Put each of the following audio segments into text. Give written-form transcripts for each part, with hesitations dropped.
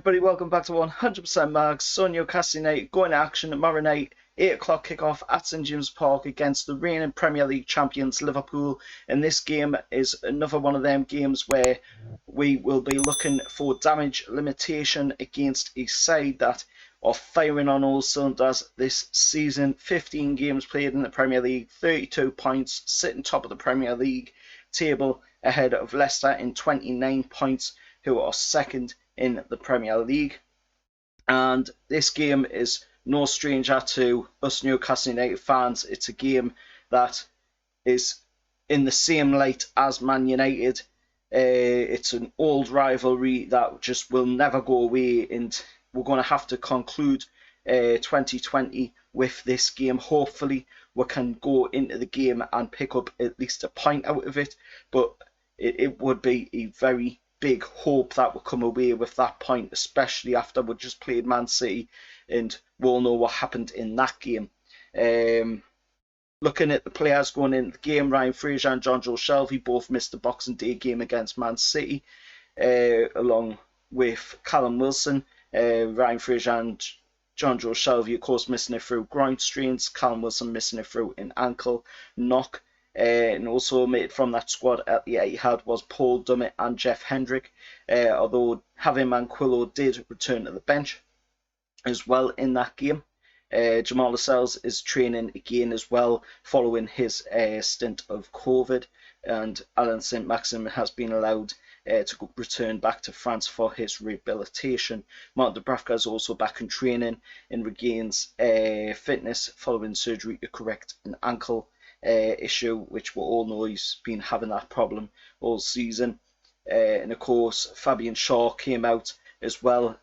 everybody, welcome back to 100% Mags. So Newcastle United going to action tomorrow night, 8 o'clock kickoff at St James's Park against the reigning Premier League champions Liverpool. And this game is another one of them games where we will be looking for damage limitation against a side that are firing on all cylinders this season. 15 games played in the Premier League, 32 points, sitting top of the Premier League table ahead of Leicester in 29 points, who are second in the Premier League. And this game is no stranger to us Newcastle United fans. It's a game that is in the same light as Man United. It's an old rivalry that just will never go away, and we're going to have to conclude 2020 with this game. Hopefully we can go into the game and pick up at least a point out of it, but it would be a very big hope that we'll come away with that point, especially after we just played Man City and we'll know what happened in that game. Looking at the players going into the game, Ryan Fraser and Jonjo Shelvey both missed the Boxing Day game against Man City, along with Callum Wilson. Ryan Fraser and Jonjo Shelvey, of course, missing it through groin strains. Callum Wilson missing it through an ankle knock. And also omitted from that squad at the Etihad was Paul Dummett and Jeff Hendrick, although Javi Manquillo did return to the bench as well in that game. Jamal Lascelles is training again as well following his stint of COVID, and Alain Saint-Maximin has been allowed to return back to France for his rehabilitation. Martin Dubravka is also back in training and regains fitness following surgery to correct an ankle issue, which we all know he's been having that problem all season. And of course Fabian Shaw came out as well,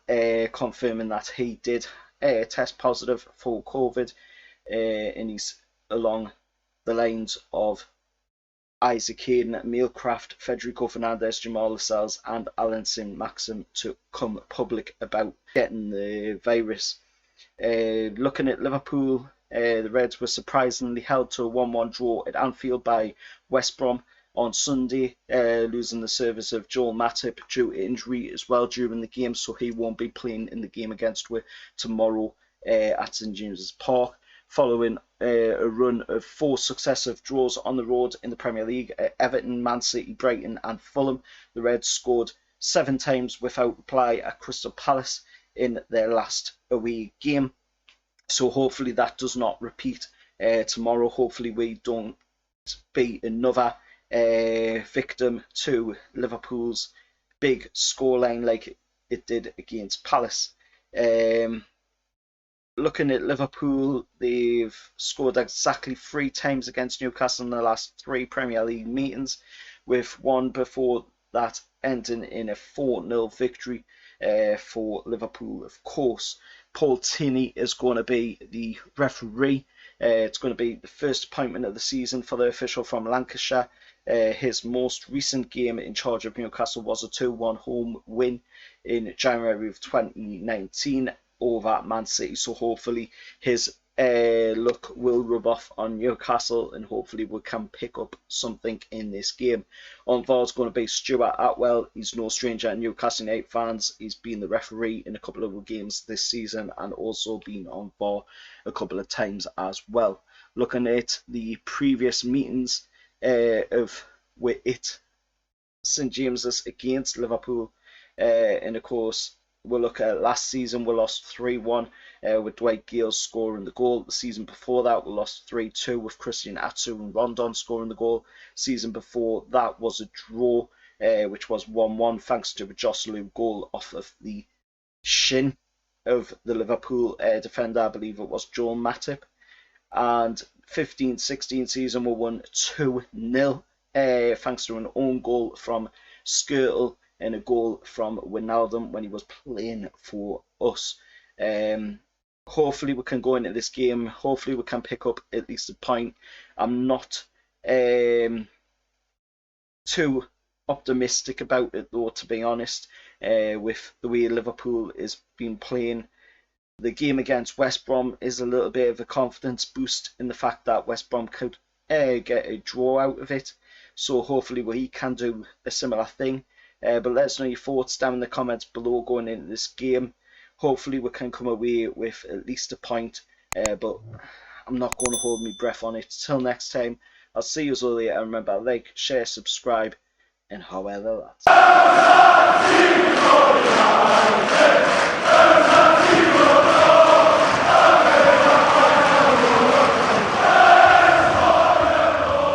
confirming that he did test positive for COVID, and he's along the lines of Isaac Hayden, Mailcraft, Federico Fernandez, Jamal Lascelles and Alain Saint-Maximin to come public about getting the virus. Looking at Liverpool, the Reds were surprisingly held to a 1-1 draw at Anfield by West Brom on Sunday, losing the service of Joel Matip due to injury as well during the game, so he won't be playing in the game against us tomorrow at St James's Park. Following a run of 4 successive draws on the road in the Premier League at Everton, Man City, Brighton and Fulham, the Reds scored 7 times without reply at Crystal Palace in their last away game. So hopefully that does not repeat tomorrow. Hopefully we don't be another victim to Liverpool's big scoreline like it did against Palace. Looking at Liverpool, they've scored exactly 3 times against Newcastle in the last 3 Premier League meetings, with one before that ending in a 4-0 victory for Liverpool. Of course, Paul Tierney is going to be the referee. It's going to be the first appointment of the season for the official from Lancashire. His most recent game in charge of Newcastle was a 2-1 home win in January of 2019 over Man City. So hopefully his luck will rub off on Newcastle and hopefully we can pick up something in this game. On VAR is going to be Stuart Atwell. He's no stranger to Newcastle United fans. He's been the referee in a couple of games this season and also been on VAR a couple of times as well. Looking at the previous meetings of St James's against Liverpool, and of course we'll look at last season. We lost 3-1 with Dwight Gale scoring the goal. The season before that we lost 3-2 with Christian Atsu and Rondon scoring the goal. Season before that was a draw, which was 1-1 thanks to a Joselu goal off of the shin of the Liverpool defender. I believe it was Joel Matip. And 15-16 season we won 2-0 thanks to an own goal from Skirtle and a goal from Wijnaldum when he was playing for us. Hopefully we can go into this game. Hopefully we can pick up at least a point. I'm not too optimistic about it though, to be honest, with the way Liverpool has been playing. The game against West Brom is a little bit of a confidence boost in the fact that West Brom could get a draw out of it. So hopefully we can do a similar thing. But let us know your thoughts down in the comments below going into this game. Hopefully we can come away with at least a point, but I'm not going to hold my breath on it. Till next time, I'll see you all later. Remember, like, share, subscribe, and however that's.